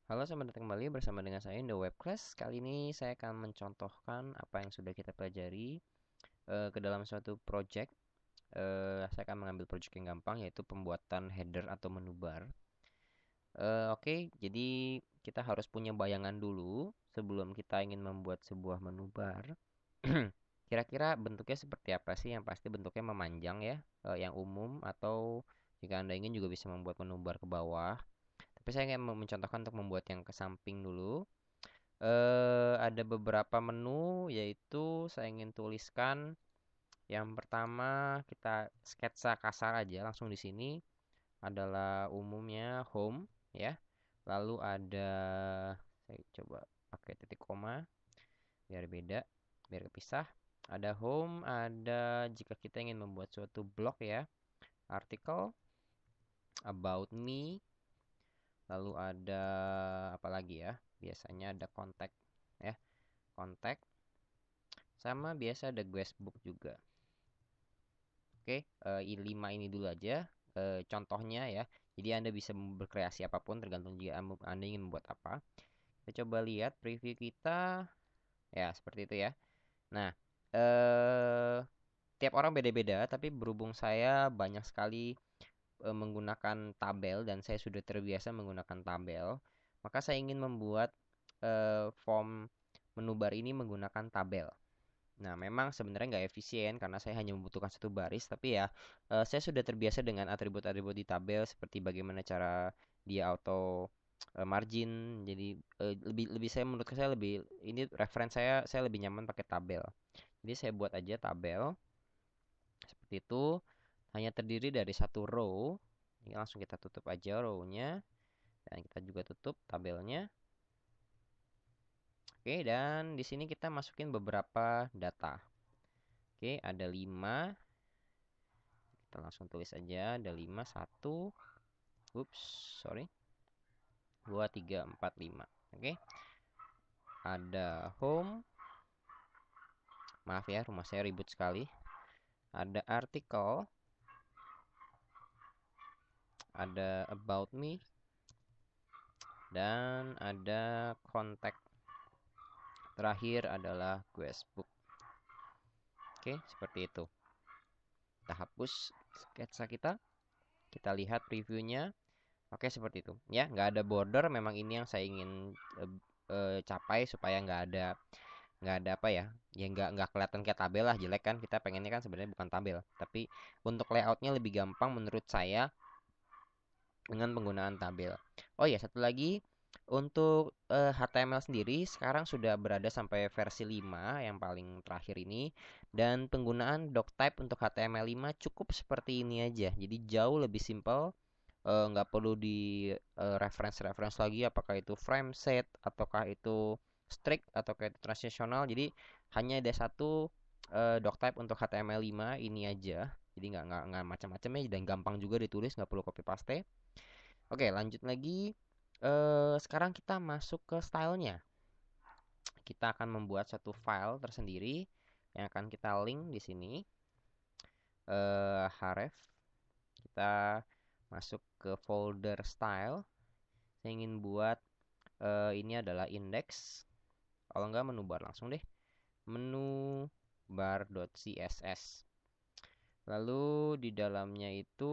Halo, selamat datang kembali bersama dengan saya The Web Class. Kali ini saya akan mencontohkan apa yang sudah kita pelajari ke dalam suatu project. Saya akan mengambil project yang gampang yaitu pembuatan header atau menu bar. Oke, jadi kita harus punya bayangan dulu sebelum kita ingin membuat sebuah menu bar. Kira-kira bentuknya seperti apa sih? Yang pasti bentuknya memanjang ya, yang umum atau jika Anda ingin juga bisa membuat menu bar ke bawah. Tapi saya ingin mencontohkan untuk membuat yang ke samping dulu. Ada beberapa menu yaitu saya ingin tuliskan. Yang pertama kita sketsa kasar aja langsung di sini adalah umumnya home ya. Lalu ada saya coba pakai titik koma biar beda, biar kepisah. Ada home, ada jika kita ingin membuat suatu blog ya, artikel, about me, lalu ada apa lagi ya? Biasanya ada kontak ya, kontak sama biasa ada guestbook juga. Oke, 5 ini dulu aja contohnya ya. Jadi Anda bisa berkreasi apapun tergantung jika Anda ingin membuat apa. Kita coba lihat preview kita. Ya, seperti itu ya. Nah, eh tiap orang beda-beda, tapi berhubung saya banyak sekali menggunakan tabel dan saya sudah terbiasa menggunakan tabel, maka saya ingin membuat form menu bar ini menggunakan tabel. Nah, memang sebenarnya nggak efisien karena saya hanya membutuhkan satu baris, tapi ya saya sudah terbiasa dengan atribut-atribut di tabel seperti bagaimana cara dia auto margin. Jadi lebih lebih saya menurut saya lebih ini reference saya lebih nyaman pakai tabel. Jadi saya buat aja tabel seperti itu, hanya terdiri dari satu row. Ini langsung kita tutup aja row-nya dan kita juga tutup tabelnya. Oke, dan di sini kita masukin beberapa data. Oke, ada 5. Kita langsung tulis aja. Ada 5, 1. Ups, sorry. 2, 3, 4, 5. Oke. Ada home. Maaf ya, rumah saya ribut sekali. Ada artikel. Ada about me. Dan ada contact. Terakhir adalah guestbook. Oke, seperti itu. Kita hapus sketsa kita. Kita lihat previewnya. Oke, seperti itu. Ya, nggak ada border. Memang ini yang saya ingin capai supaya nggak ada apa ya, nggak kelihatan kayak tabel lah, jelek kan. Kita pengennya kan sebenarnya bukan tabel, tapi untuk layoutnya lebih gampang menurut saya dengan penggunaan tabel. Oh ya, satu lagi untuk HTML sendiri sekarang sudah berada sampai versi 5 yang paling terakhir ini, dan penggunaan doctype untuk HTML 5 cukup seperti ini aja. Jadi jauh lebih simpel, nggak perlu di reference lagi apakah itu frame set ataukah itu strict ataukah itu transitional. Jadi hanya ada satu doctype untuk HTML5 ini aja. Jadi nggak macam-macam ya, dan gampang juga ditulis, nggak perlu copy paste. Oke, lanjut lagi. Sekarang kita masuk ke stylenya. Kita akan membuat satu file tersendiri yang akan kita link di sini. Href. Kita masuk ke folder style. Saya ingin buat ini adalah index. Kalau enggak menu bar langsung deh. Menu bar.css. Lalu di dalamnya itu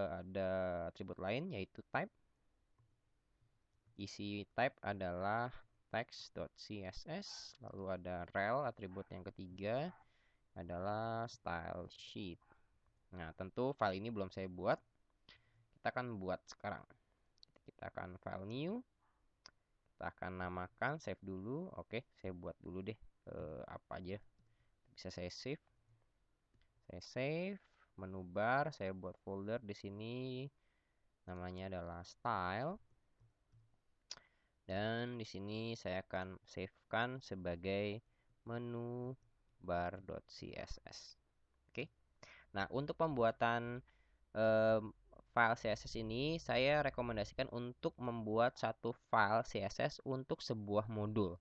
ada atribut lain yaitu type. Isi type adalah text.css. Lalu ada rel, atribut yang ketiga adalah style sheet. Nah, tentu file ini belum saya buat. Kita akan buat sekarang. Kita akan file new. Kita akan namakan, save dulu. Oke, saya buat dulu deh apa aja. Bisa saya save. Saya save menu bar, saya buat folder di sini. Namanya adalah style. Dan di sini saya akan savekan sebagai menu bar.css. Oke. Nah, untuk pembuatan file CSS ini saya rekomendasikan untuk membuat satu file CSS untuk sebuah modul.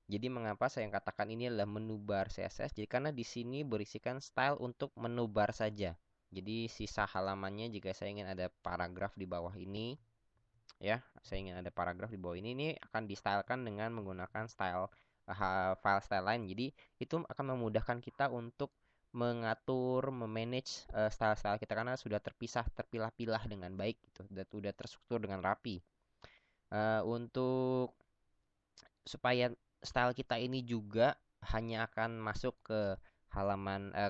Jadi mengapa saya katakan ini adalah menu bar CSS? Jadi karena di sini berisikan style untuk menu bar saja. Jadi sisa halamannya jika saya ingin ada paragraf di bawah ini, ya. Saya ingin ada paragraf di bawah ini akan distylekan dengan menggunakan file style lain. Jadi itu akan memudahkan kita untuk mengatur, memanage style-style kita karena sudah terpilah-pilah dengan baik gitu, dan sudah terstruktur dengan rapi. Untuk supaya style kita ini juga hanya akan masuk ke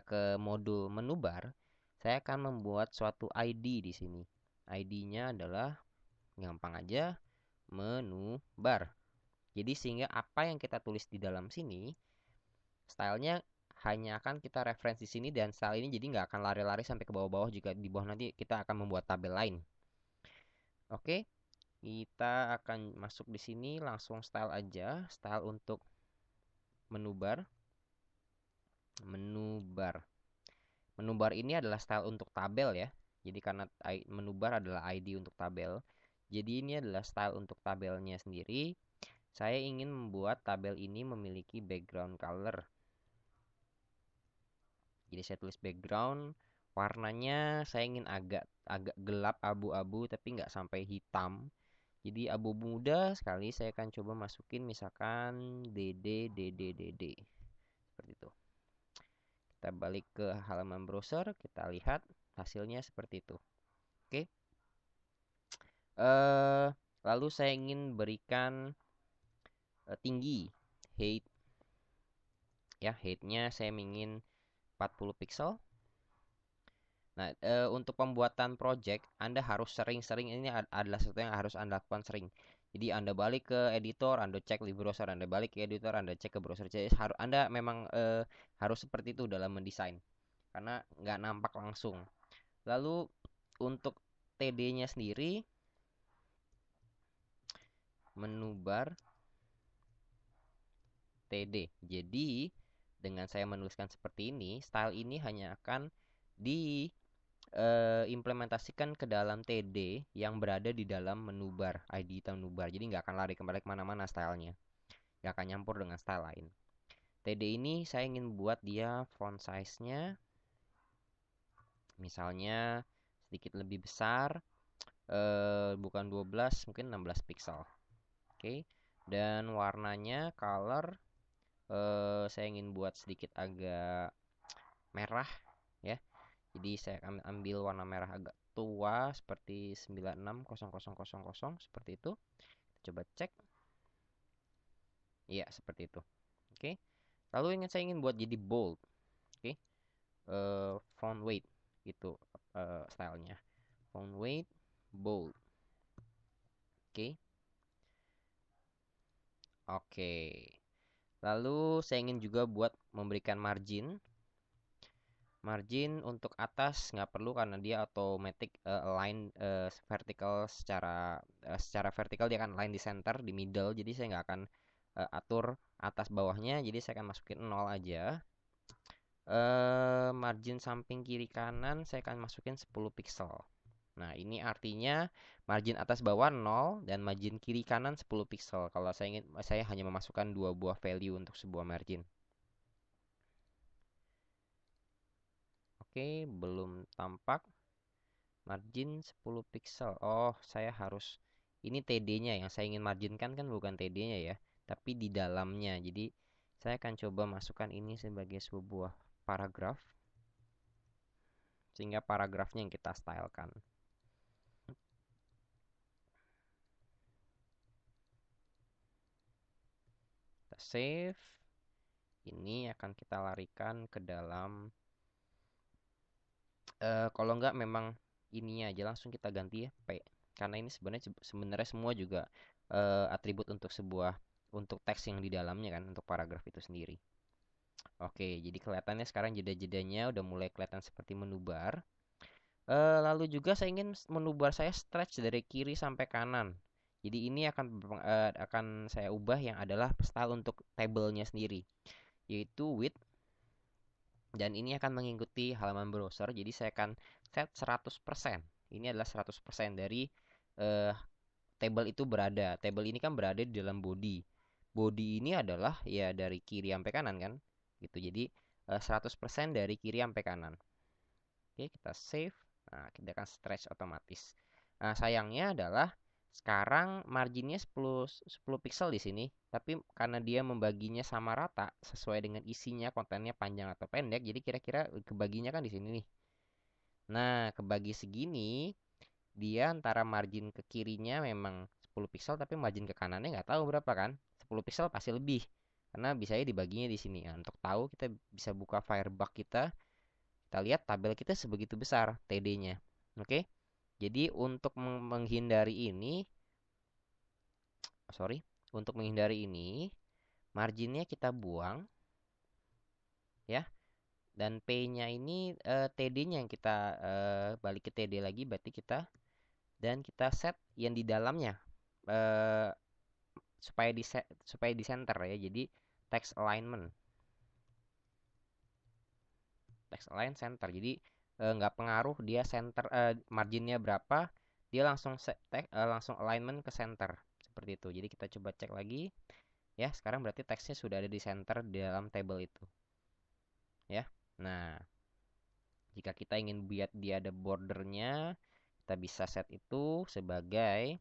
ke modul menu bar, saya akan membuat suatu ID di sini. ID-nya adalah gampang aja, menu bar. Jadi sehingga apa yang kita tulis di dalam sini, stylenya hanya akan kita referensi sini, dan style ini jadi nggak akan lari-lari sampai ke bawah-bawah jika di bawah nanti kita akan membuat tabel lain. Oke, kita akan masuk di sini langsung style aja, style untuk menu bar. Menu bar. Menu bar ini adalah style untuk tabel ya. Jadi karena menu bar adalah ID untuk tabel, jadi ini adalah style untuk tabelnya sendiri. Saya ingin membuat tabel ini memiliki background color. Jadi saya tulis background, warnanya saya ingin agak gelap abu-abu tapi nggak sampai hitam. Jadi abu-abu muda sekali. Saya akan coba masukin misalkan DD. Seperti itu. Kita balik ke halaman browser, kita lihat hasilnya seperti itu. Oke. Lalu saya ingin berikan tinggi height. Ya, height-nya saya ingin 40 pixel. Nah, untuk pembuatan project, Anda harus sering-sering, ini adalah sesuatu yang harus Anda lakukan sering. Jadi Anda balik ke editor, Anda cek di browser, Anda balik ke editor, Anda cek ke browser. Jadi Anda memang harus seperti itu dalam mendesain, karena nggak nampak langsung. Lalu untuk TD-nya sendiri, menu bar TD. Jadi dengan saya menuliskan seperti ini, style ini hanya akan implementasikan ke dalam TD yang berada di dalam menu bar, ID menu bar. Jadi nggak akan lari kembali kemana-mana stylenya, nggak akan nyampur dengan style lain. TD ini saya ingin buat dia font size-nya misalnya sedikit lebih besar, bukan 12, mungkin 16 pixel. Oke. Dan warnanya color saya ingin buat sedikit agak merah ya. Jadi saya akan ambil warna merah agak tua seperti 960000 seperti itu. Kita coba cek. Iya, seperti itu. Oke. Lalu saya ingin buat jadi bold. Oke. Font weight gitu stylenya. Font weight bold. Oke. Oke. Lalu saya ingin juga buat memberikan margin. Margin untuk atas nggak perlu karena dia automatic align vertical secara vertikal dia akan align di center di middle, jadi saya nggak akan atur atas bawahnya, jadi saya akan masukin 0 aja. Margin samping kiri kanan saya akan masukin 10 pixel. Nah, ini artinya margin atas bawah 0 dan margin kiri kanan 10 pixel. Kalau saya hanya memasukkan 2 buah value untuk sebuah margin. Oke, belum tampak. Margin 10 pixel. Oh, saya harus ini TD-nya yang saya ingin marginkan kan bukan TD-nya ya, tapi di dalamnya. Jadi, saya akan coba masukkan ini sebagai sebuah paragraf sehingga paragrafnya yang kita stylekan. Kita save. Ini akan kita larikan ke dalam kalau nggak memang ininya aja langsung kita ganti ya P, karena ini sebenarnya semua juga atribut untuk teks yang di dalamnya kan, untuk paragraf itu sendiri. Oke, jadi kelihatannya sekarang jeda-jedanya udah mulai kelihatan seperti menu bar. Lalu juga saya ingin menu bar saya stretch dari kiri sampai kanan. Jadi ini akan saya ubah yang adalah style untuk tabelnya sendiri, yaitu width. Dan ini akan mengikuti halaman browser. Jadi saya akan set 100%. Ini adalah 100% dari table itu berada. Table ini kan berada di dalam body. Body ini adalah ya dari kiri sampai kanan kan. Gitu. Jadi 100% dari kiri sampai kanan. Oke, kita save. Nah, kita akan stretch otomatis. Nah, sayangnya adalah Sekarang marginnya 10 pixel di sini, tapi karena dia membaginya sama rata sesuai dengan isinya, kontennya panjang atau pendek, jadi kira-kira kebaginya kan di sini nih. Nah, kebagi segini, dia antara margin ke kirinya memang 10 pixel, tapi margin ke kanannya nggak tahu berapa kan. 10 pixel pasti lebih, karena biasanya dibaginya di sini. Nah, untuk tahu kita bisa buka Firebug kita lihat tabel kita sebegitu besar TD-nya. Oke, jadi untuk menghindari ini, sorry, untuk menghindari ini, marginnya kita buang ya. Dan P-nya ini TD-nya yang kita balik ke TD lagi, berarti kita dan kita set yang di dalamnya eh, supaya di center ya. Jadi text alignment, text align center. Jadi nggak pengaruh dia center marginnya berapa, dia langsung alignment ke center seperti itu. Jadi kita coba cek lagi ya. Sekarang berarti teksnya sudah ada di center di dalam table itu ya. Nah, jika kita ingin buat dia ada bordernya, kita bisa set itu sebagai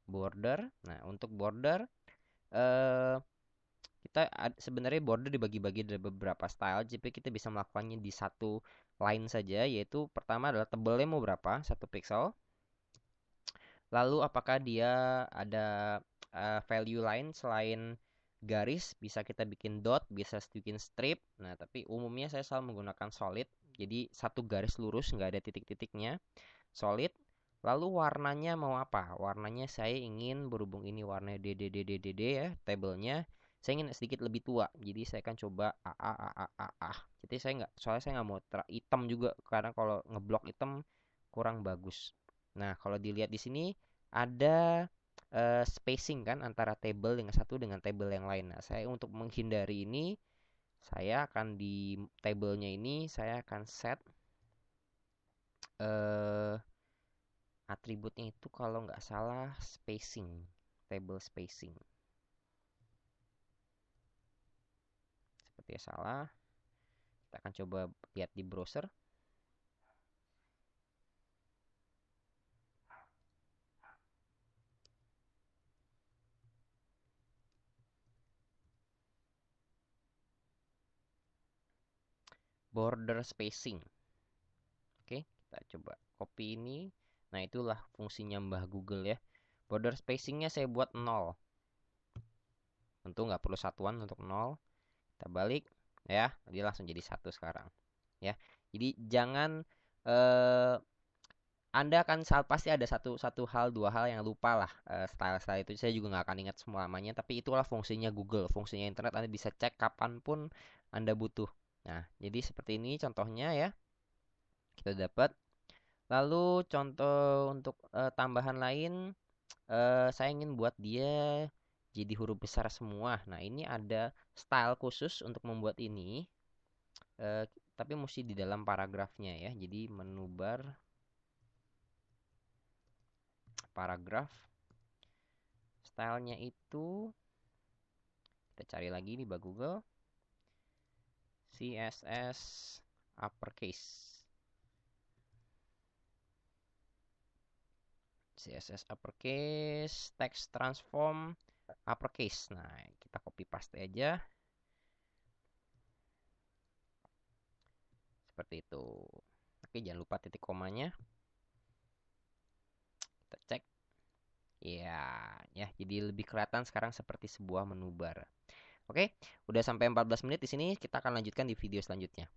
border. Nah, untuk border eh sebenarnya border dibagi-bagi dari beberapa style, jadi kita bisa melakukannya di satu line saja, yaitu pertama adalah tebelnya mau berapa, 1 pixel. Lalu apakah dia ada value lain selain garis, bisa kita bikin dot, bisa bikin strip. Nah, tapi umumnya saya selalu menggunakan solid, jadi satu garis lurus, nggak ada titik-titiknya, solid. Lalu warnanya mau apa? Warnanya saya ingin berhubung ini warna DDDDD ya, tabelnya. Saya ingin sedikit lebih tua, jadi saya akan coba AA. Jadi soalnya saya nggak mau hitam juga, karena kalau ngeblok hitam kurang bagus. Nah, kalau dilihat di sini ada spacing kan antara table dengan satu dengan table yang lain. Nah, saya untuk menghindari ini, saya akan di tablenya ini saya akan set eh atributnya itu kalau nggak salah spacing, table spacing. Sepertinya salah. Kita akan coba lihat di browser. Border spacing. Oke, kita coba copy ini. Nah, itulah fungsinya Mbah Google ya. Border spacingnya saya buat 0. Tentu nggak perlu satuan untuk 0. Kita balik ya, dia langsung jadi 1 sekarang ya. Jadi jangan Anda akan pasti ada satu hal, dua hal yang lupa lah. Style-style itu saya juga nggak akan ingat semuanya, tapi itulah fungsinya Google, fungsinya internet. Anda bisa cek kapanpun Anda butuh. Nah, jadi seperti ini contohnya ya, kita dapat. Lalu contoh untuk tambahan lain, saya ingin buat dia jadi huruf besar semua. Nah, ini ada style khusus untuk membuat ini, tapi mesti di dalam paragrafnya ya. Jadi menu bar, paragraf, stylenya itu kita cari lagi di Google, CSS uppercase. CSS uppercase, text transform uppercase. Nah, kita copy paste aja. Seperti itu. Oke, jangan lupa titik komanya. Kita cek. Ya, jadi lebih kelihatan sekarang seperti sebuah menu bar. Oke, udah sampai 14 menit di sini, kita akan lanjutkan di video selanjutnya.